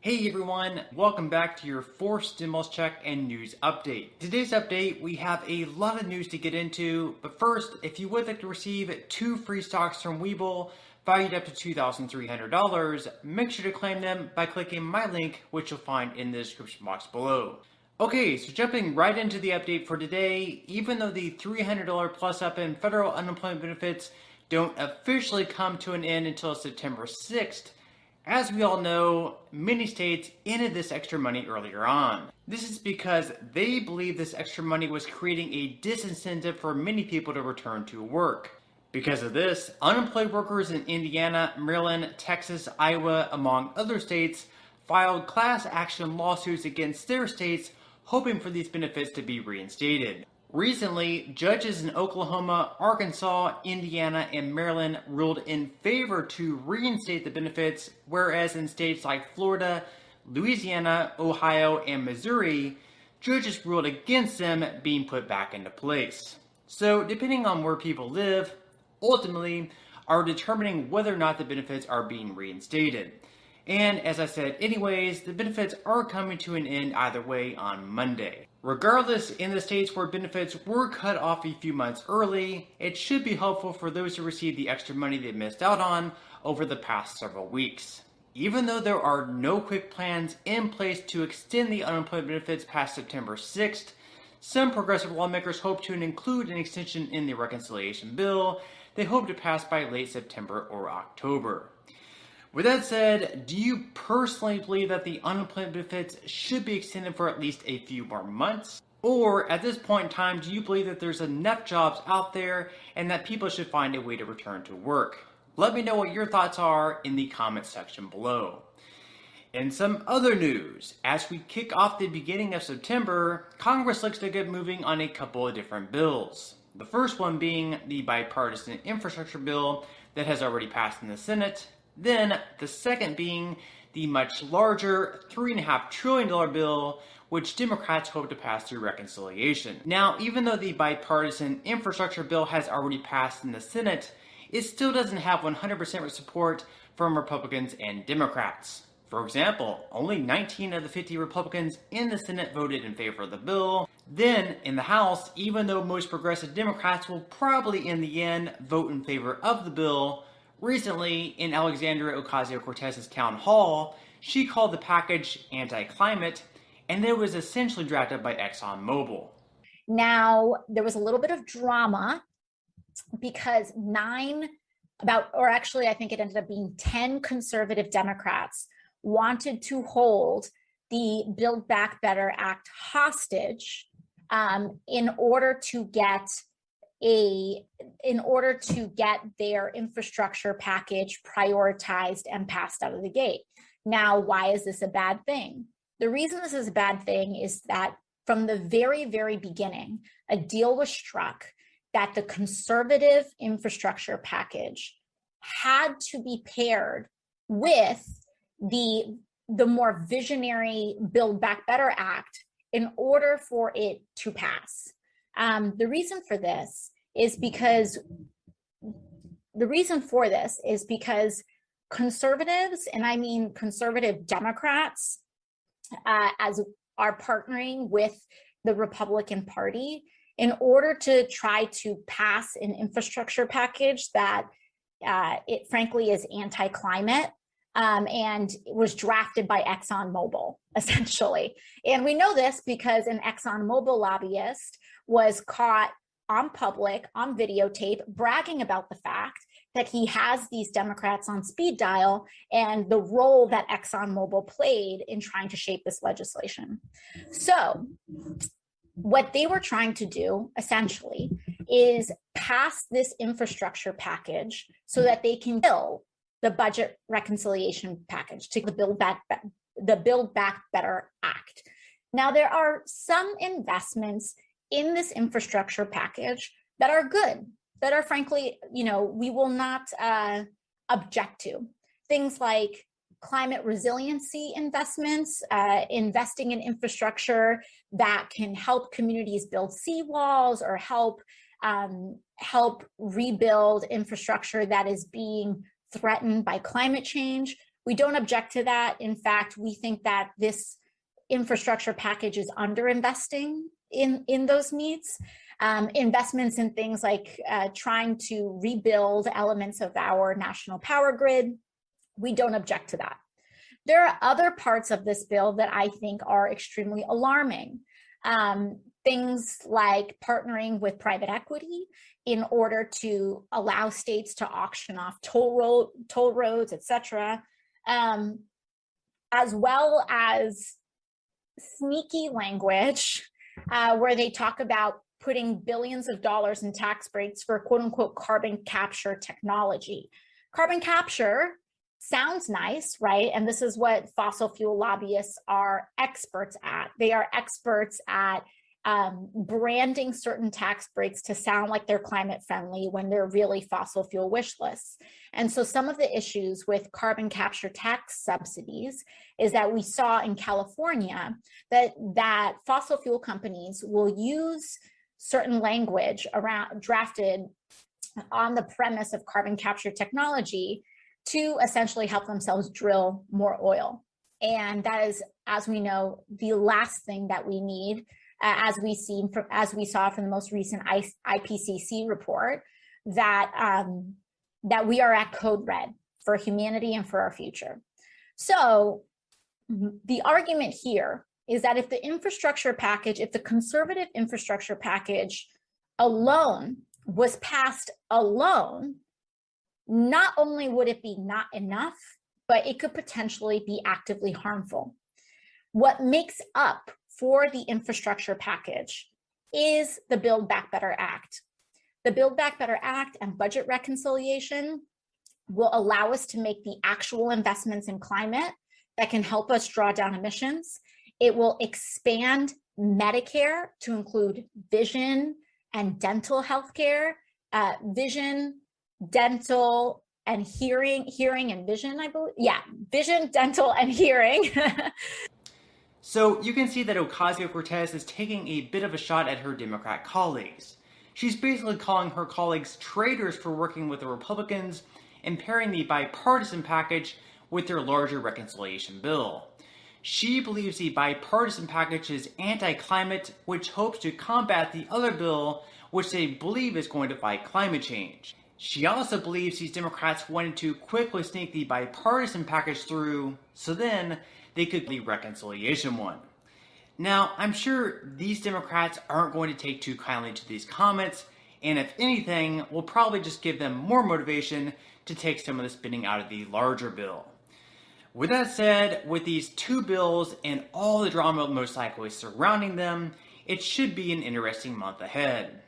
Hey everyone, welcome back to your fourth stimulus check and news update. Today's update, we have a lot of news to get into, but first, if you would like to receive 2 free stocks from Webull valued up to $2,300, make sure to claim them by clicking my link, which you'll find in the description box below. Okay, so jumping right into the update for today, even though the $300 plus up in federal unemployment benefits don't officially come to an end until September 6th, as we all know, many states ended this extra money earlier on. This is because they believe this extra money was creating a disincentive for many people to return to work. Because of this, unemployed workers in Indiana, Maryland, Texas, Iowa, among other states, filed class action lawsuits against their states, hoping for these benefits to be reinstated. Recently, judges in Oklahoma, Arkansas, Indiana, and Maryland ruled in favor to reinstate the benefits, whereas in states like Florida, Louisiana, Ohio, and Missouri, judges ruled against them being put back into place. So, depending on where people live, ultimately are determining whether or not the benefits are being reinstated. And as I said anyways, the benefits are coming to an end either way on Monday. Regardless, in the states where benefits were cut off a few months early, it should be helpful for those who receive the extra money they missed out on over the past several weeks. Even though there are no quick plans in place to extend the unemployment benefits past September 6th, some progressive lawmakers hope to include an extension in the reconciliation bill they hope to pass by late September or October. With that said, do you personally believe that the unemployment benefits should be extended for at least a few more months? Or at this point in time, do you believe that there's enough jobs out there and that people should find a way to return to work? Let me know what your thoughts are in the comments section below. In some other news, as we kick off the beginning of September, Congress looks to get moving on a couple of different bills. The first one being the bipartisan infrastructure bill that has already passed in the Senate. Then the second being the much larger $3.5 trillion bill, which Democrats hope to pass through reconciliation. Now, even though the bipartisan infrastructure bill has already passed in the Senate, it still doesn't have 100% support from Republicans and Democrats. For example, only 19 of the 50 Republicans in the Senate voted in favor of the bill. Then, in the House, even though most progressive Democrats will probably in the end vote in favor of the bill, recently, in Alexandria Ocasio-Cortez's town hall, she called the package anti-climate, and it was essentially drafted by ExxonMobil. Now, there was a little bit of drama because I think it ended up being 10 conservative Democrats wanted to hold the Build Back Better Act hostage in order to get their infrastructure package prioritized and passed out of the gate. Now, why is this a bad thing? The reason this is a bad thing is that from the very, very beginning, a deal was struck that the conservative infrastructure package had to be paired with the more visionary Build Back Better Act in order for it to pass. The reason for this is because conservatives, and I mean conservative Democrats, as are partnering with the Republican Party in order to try to pass an infrastructure package that it frankly is anti-climate. And it was drafted by ExxonMobil, essentially. And we know this because an ExxonMobil lobbyist was caught on videotape, bragging about the fact that he has these Democrats on speed dial and the role that ExxonMobil played in trying to shape this legislation. So what they were trying to do, essentially, is pass this infrastructure package so that they can kill the budget reconciliation package to the Build Back Better Act. Now, there are some investments in this infrastructure package that are good, that are frankly, we will not object to. Things like climate resiliency investments, investing in infrastructure that can help communities build seawalls or help rebuild infrastructure that is being threatened by climate change. We don't object to that. In fact, we think that this infrastructure package is underinvesting in those needs. Investments in things like trying to rebuild elements of our national power grid, we don't object to that. There are other parts of this bill that I think are extremely alarming. Things like partnering with private equity in order to allow states to auction off toll roads, et cetera, as well as sneaky language where they talk about putting billions of dollars in tax breaks for quote unquote carbon capture technology. Carbon capture sounds nice, right? And this is what fossil fuel lobbyists are experts at. They are experts at branding certain tax breaks to sound like they're climate friendly when they're really fossil fuel wish lists. And so some of the issues with carbon capture tax subsidies is that we saw in California that fossil fuel companies will use certain language drafted on the premise of carbon capture technology to essentially help themselves drill more oil. And that is, as we know, the last thing that we need, as we saw from the most recent IPCC report, that we are at code red for humanity and for our future. So the argument here is that if the conservative infrastructure package alone was passed alone, not only would it be not enough, but it could potentially be actively harmful. What makes up for the infrastructure package is the Build Back Better Act. The Build Back Better Act and budget reconciliation will allow us to make the actual investments in climate that can help us draw down emissions. It will expand Medicare to include vision and dental healthcare, vision, dental, and hearing and vision, I believe. Yeah, vision, dental, and hearing. So you can see that Ocasio-Cortez is taking a bit of a shot at her Democrat colleagues. She's basically calling her colleagues traitors for working with the Republicans and pairing the bipartisan package with their larger reconciliation bill. She believes the bipartisan package is anti-climate, which hopes to combat the other bill, which they believe is going to fight climate change. She also believes these Democrats wanted to quickly sneak the bipartisan package through, so then they could the reconciliation one. Now, I'm sure these Democrats aren't going to take too kindly to these comments, and if anything, will probably just give them more motivation to take some of the spending out of the larger bill. With that said, with these two bills and all the drama most likely surrounding them, it should be an interesting month ahead.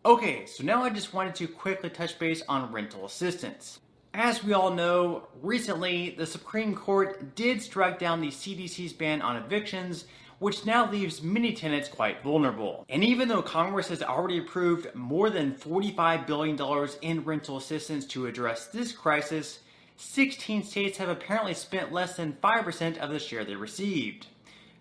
Okay, so now I just wanted to quickly touch base on rental assistance. As we all know, recently the Supreme Court did strike down the CDC's ban on evictions, which now leaves many tenants quite vulnerable. And even though Congress has already approved more than $45 billion in rental assistance to address this crisis, 16 states have apparently spent less than 5% of the share they received.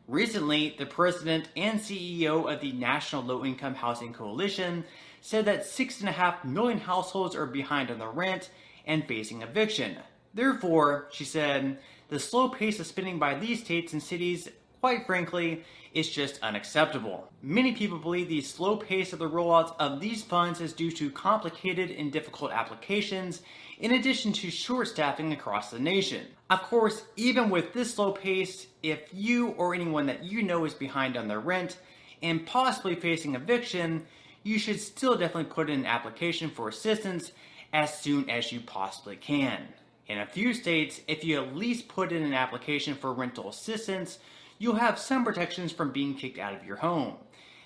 Recently, the president and CEO of the National Low-Income Housing Coalition said that 6.5 million households are behind on their rent and facing eviction. Therefore, she said, the slow pace of spending by these states and cities, quite frankly, is just unacceptable. Many people believe the slow pace of the rollout of these funds is due to complicated and difficult applications, in addition to short staffing across the nation. Of course, even with this slow pace, if you or anyone that you know is behind on their rent and possibly facing eviction, you should still definitely put in an application for assistance as soon as you possibly can. In a few states, if you at least put in an application for rental assistance, you'll have some protections from being kicked out of your home.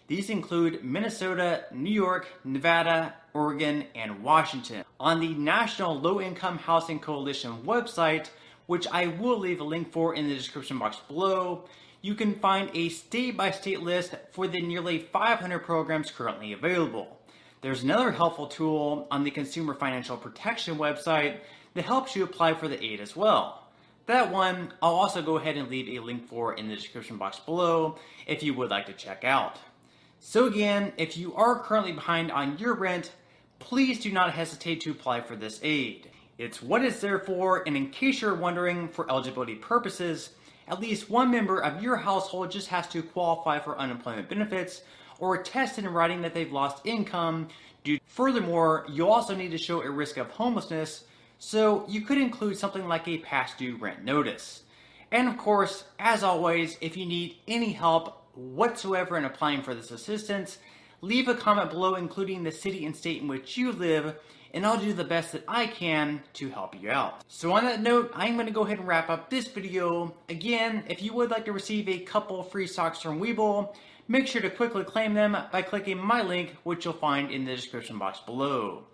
These include Minnesota, New York, Nevada, Oregon, and Washington. On the National Low-Income Housing Coalition website, which I will leave a link for in the description box below, you can find a state-by-state list for the nearly 500 programs currently available. There's another helpful tool on the Consumer Financial Protection website that helps you apply for the aid as well. That one, I'll also go ahead and leave a link for in the description box below if you would like to check out. So again, if you are currently behind on your rent, please do not hesitate to apply for this aid. It's what it's there for, and in case you're wondering, for eligibility purposes, at least one member of your household just has to qualify for unemployment benefits or attest in writing that they've lost income. Furthermore, you also need to show a risk of homelessness, so you could include something like a past due rent notice. And of course, as always, if you need any help whatsoever in applying for this assistance, leave a comment below including the city and state in which you live, and I'll do the best that I can to help you out. So on that note, I'm going to go ahead and wrap up this video. Again, if you would like to receive a couple free stocks from Webull, make sure to quickly claim them by clicking my link, which you'll find in the description box below.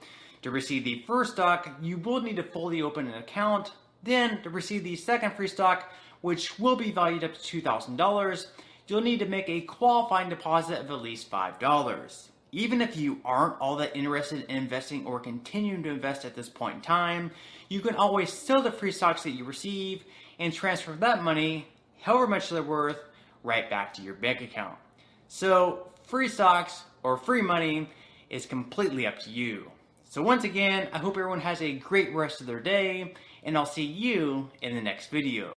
To receive the first stock, you will need to fully open an account. Then, to receive the second free stock, which will be valued up to $2,000, you'll need to make a qualifying deposit of at least $5. Even if you aren't all that interested in investing or continuing to invest at this point in time, you can always sell the free stocks that you receive and transfer that money, however much they're worth, right back to your bank account. So free stocks or free money is completely up to you. So once again, I hope everyone has a great rest of their day, and I'll see you in the next video.